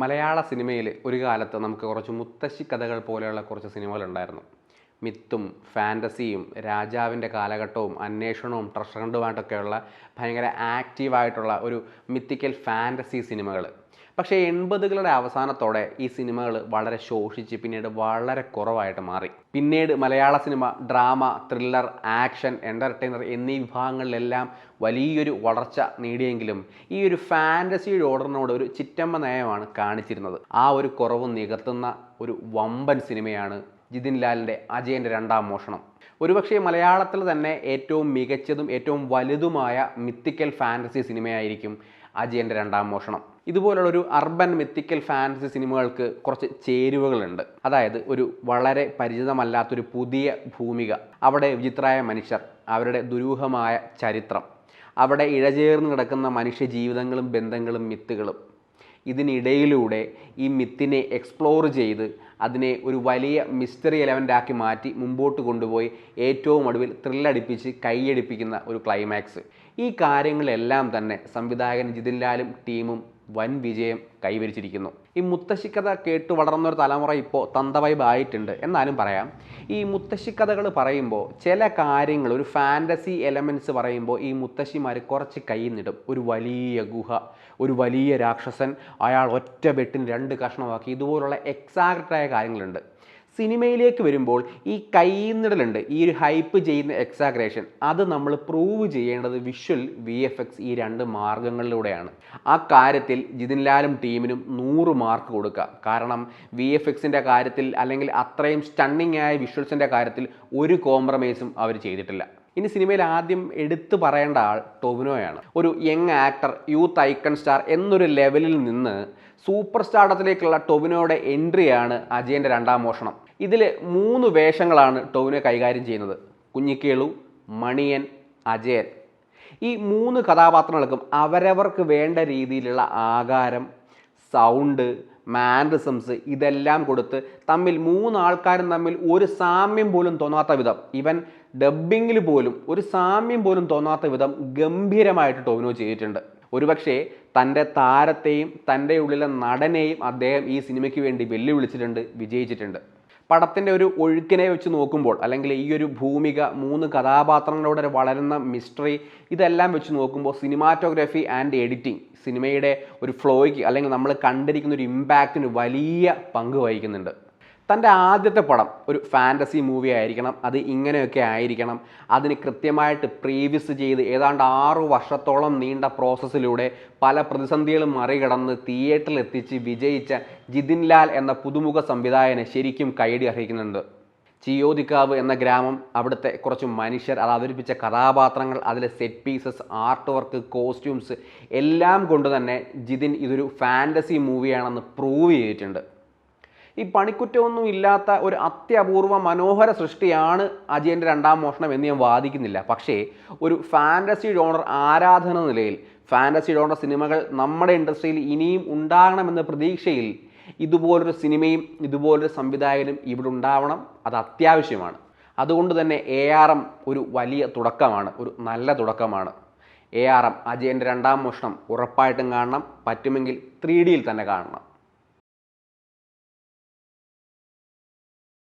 മലയാള സിനിമയിൽ ഒരു കാലത്ത് നമുക്ക് കുറച്ച് മുത്തശ്ശി കഥകൾ പോലെയുള്ള കുറച്ച് സിനിമകളുണ്ടായിരുന്നു. മിത്തും ഫാൻറ്റസിയും രാജാവിൻ്റെ കാലഘട്ടവും അന്വേഷണവും ട്രഷർ ഹണ്ടുമായിട്ടൊക്കെയുള്ള ഭയങ്കര ആക്റ്റീവായിട്ടുള്ള ഒരു മിത്തിക്കൽ ഫാൻറ്റസി സിനിമകൾ. പക്ഷേ 80കളുടെ അവസാനത്തോടെ ഈ സിനിമകൾ വളരെ ശോഷിച്ച് പിന്നീട് വളരെ കുറവായിട്ട് മാറി. പിന്നീട് മലയാള cinema drama, thriller, action, entertainer എന്നീ വിഭാഗങ്ങളിലെല്ലാം വലിയൊരു വളർച്ച നേടിയെങ്കിലും ഈ ഒരു ഫാൻറ്റസി ജോണറിനോട് ഒരു ചിറ്റമ്മ നയമാണ് കാണിച്ചിരുന്നത്. ആ ഒരു കുറവ് നികത്തുന്ന ഒരു വമ്പൻ സിനിമയാണ് ജിതിൻ ലാലിൻ്റെ അജയൻ്റെ രണ്ടാം മോഷണം. ഒരുപക്ഷെ മലയാളത്തിൽ തന്നെ ഏറ്റവും മികച്ചതും ഏറ്റവും വലുതുമായ മിത്തിക്കൽ ഫാൻറ്റസി സിനിമയായിരിക്കും അജയൻ്റെ രണ്ടാം മോഷണം. ഇതുപോലുള്ളൊരു അർബൻ മിത്തിക്കൽ ഫാൻറ്റസി സിനിമകൾക്ക് കുറച്ച് ചേരുവകളുണ്ട്. അതായത് ഒരു വളരെ പരിചിതമല്ലാത്തൊരു പുതിയ ഭൂമിക, അവിടെ വിചിത്രമായ മനുഷ്യർ, അവരുടെ ദുരൂഹമായ ചരിത്രം, അവിടെ ഇഴചേർന്ന് കിടക്കുന്ന മനുഷ്യ ജീവിതങ്ങളും ബന്ധങ്ങളും മിത്തുകളും. ഇതിനിടയിലൂടെ ഈ മിത്തിനെ എക്സ്പ്ലോർ ചെയ്ത് അതിനെ ഒരു വലിയ മിസ്റ്ററി എലമെൻ്റാക്കി മാറ്റി മുമ്പോട്ട് കൊണ്ടുപോയി ഏറ്റവും ഒടുവിൽ ത്രില്ലടിപ്പിച്ച് കൈയടിപ്പിക്കുന്ന ഒരു ക്ലൈമാക്സ്. ഈ കാര്യങ്ങളെല്ലാം തന്നെ സംവിധായകൻ ജിതിൻ ലാലും ടീമും വൻ വിജയം കൈവരിച്ചിരിക്കുന്നു. ഈ മുത്തശ്ശിക്കഥ കേട്ട് വളർന്നൊരു തലമുറ ഇപ്പോൾ തന്തവൈബ് ആയിട്ടുണ്ട്. എന്നാലും പറയാം, ഈ മുത്തശ്ശിക്കഥകൾ പറയുമ്പോൾ ചില കാര്യങ്ങൾ, ഒരു ഫാൻറ്റസി എലമെൻറ്റ്സ് പറയുമ്പോൾ ഈ മുത്തശ്ശിമാർ കുറച്ച് കൈന്നിടും. ഒരു വലിയ ഗുഹ, ഒരു വലിയ രാക്ഷസൻ, അയാൾ ഒറ്റ വെട്ടിന് 2 കഷ്ണമാക്കി, ഇതുപോലുള്ള എക്സാക്റ്റായ കാര്യങ്ങളുണ്ട്. സിനിമയിലേക്ക് വരുമ്പോൾ ഈ കൈന്നിടലുണ്ട്, ഈ ഒരു ഹൈപ്പ് ചെയ്യുന്ന എക്സാഗ്രേഷൻ, അത് നമ്മൾ പ്രൂവ് ചെയ്യേണ്ടത് വിഷ്വൽ, VFX ഈ 2 മാർഗങ്ങളിലൂടെയാണ്. ആ കാര്യത്തിൽ ജിതിൻ ലാലും ടീമിനും 100 മാർക്ക് കൊടുക്കുക. കാരണം VFXൻ്റെ കാര്യത്തിൽ അല്ലെങ്കിൽ അത്രയും സ്റ്റണ്ണിങ് ആയ വിഷ്വൽസിൻ്റെ കാര്യത്തിൽ ഒരു കോംപ്രമൈസും അവർ ചെയ്തിട്ടില്ല. ഇനി സിനിമയിൽ ആദ്യം എടുത്തു പറയേണ്ട ആൾ ടൊവിനോയാണ്. ഒരു young actor, youth icon star എന്നൊരു ലെവലിൽ നിന്ന് സൂപ്പർ സ്റ്റാർഡത്തിലേക്കുള്ള ടൊവിനോയുടെ എൻട്രിയാണ് അജയൻ്റെ രണ്ടാം മോഷണം. ഇതിൽ 3 വേഷങ്ങളാണ് ടൊവിനോ കൈകാര്യം ചെയ്യുന്നത്: കുഞ്ഞിക്കേളു, മണിയൻ, അജയൻ. ഈ 3 കഥാപാത്രങ്ങൾക്കും അവരവർക്ക് വേണ്ട രീതിയിലുള്ള ആകാരം, സൗണ്ട്, മാനറിസംസ് ഇതെല്ലാം കൊടുത്ത് തമ്മിൽ 3 ആൾക്കാരും തമ്മിൽ ഒരു സാമ്യം പോലും തോന്നാത്ത വിധം, ഈവൻ ഡബ്ബിങ്ങിൽ പോലും ഒരു സാമ്യം പോലും തോന്നാത്ത വിധം ഗംഭീരമായിട്ട് ടൊവിനോ ചെയ്തിട്ടുണ്ട്. ഒരുപക്ഷെ തൻ്റെ താരത്തെയും തൻ്റെ ഉള്ളിലെ നടനെയും അദ്ദേഹം ഈ സിനിമയ്ക്ക് വേണ്ടി വെല്ലുവിളിച്ചിട്ടുണ്ട്, വിജയിച്ചിട്ടുണ്ട്. പടത്തിൻ്റെ ഒരു ഒഴുക്കിനെ വെച്ച് നോക്കുമ്പോൾ, അല്ലെങ്കിൽ ഈ ഒരു ഭൂമിക, 3 കഥാപാത്രങ്ങളോടെ വളരുന്ന മിസ്റ്ററി, ഇതെല്ലാം വെച്ച് നോക്കുമ്പോൾ സിനിമാറ്റോഗ്രാഫി ആൻഡ് എഡിറ്റിംഗ് സിനിമയുടെ ഒരു ഫ്ലോയ്ക്ക് അല്ലെങ്കിൽ നമ്മൾ കണ്ടിരിക്കുന്ന ഒരു ഇമ്പാക്റ്റിന് വലിയ പങ്ക് വഹിക്കുന്നുണ്ട്. തൻ്റെ ആദ്യത്തെ പടം ഒരു ഫാൻറ്റസി മൂവി ആയിരിക്കണം, അത് ഇങ്ങനെയൊക്കെ ആയിരിക്കണം, അതിന് കൃത്യമായിട്ട് പ്രീവിയസ് ചെയ്ത് ഏതാണ്ട് 6 വർഷത്തോളം നീണ്ട പ്രോസസ്സിലൂടെ പല പ്രതിസന്ധികളും മറികടന്ന് തിയേറ്ററിൽ എത്തിച്ച് വിജയിച്ച ജിതിൻ ലാൽ എന്ന പുതുമുഖ സംവിധായകനെ ശരിക്കും കൈയടി അർഹിക്കുന്നുണ്ട്. ചിയോദിക്കാവ് എന്ന ഗ്രാമം, അവിടുത്തെ കുറച്ച് മനുഷ്യർ, അത് അവതരിപ്പിച്ച കഥാപാത്രങ്ങൾ, അതിലെ set pieces, art work, costumes എല്ലാം കൊണ്ട് തന്നെ ജിതിൻ ഇതൊരു ഫാൻറ്റസി മൂവിയാണെന്ന് പ്രൂവ് ചെയ്തിട്ടുണ്ട്. ഈ പണിക്കുറ്റമൊന്നും ഇല്ലാത്ത ഒരു അത്യപൂർവ മനോഹര സൃഷ്ടിയാണ് അജയൻ്റെ രണ്ടാം മോഷണം എന്ന് ഞാൻ വാദിക്കുന്നില്ല. പക്ഷേ ഒരു ഫാൻറ്റസി ജോണർ ആരാധന നിലയിൽ, ഫാൻറ്റസി ജോണർ സിനിമകൾ നമ്മുടെ ഇൻഡസ്ട്രിയിൽ ഇനിയും ഉണ്ടാകണമെന്ന പ്രതീക്ഷയിൽ ഇതുപോലൊരു സിനിമയും ഇതുപോലൊരു സംവിധായകനും ഇവിടെ ഉണ്ടാവണം, അത് അത്യാവശ്യമാണ്. അതുകൊണ്ട് തന്നെ ARM ഒരു വലിയ തുടക്കമാണ്, ഒരു നല്ല തുടക്കമാണ്. ARM അജയൻ്റെ രണ്ടാം മോഷണം ഉറപ്പായിട്ടും കാണണം, പറ്റുമെങ്കിൽ 3Dയിൽ തന്നെ കാണണം.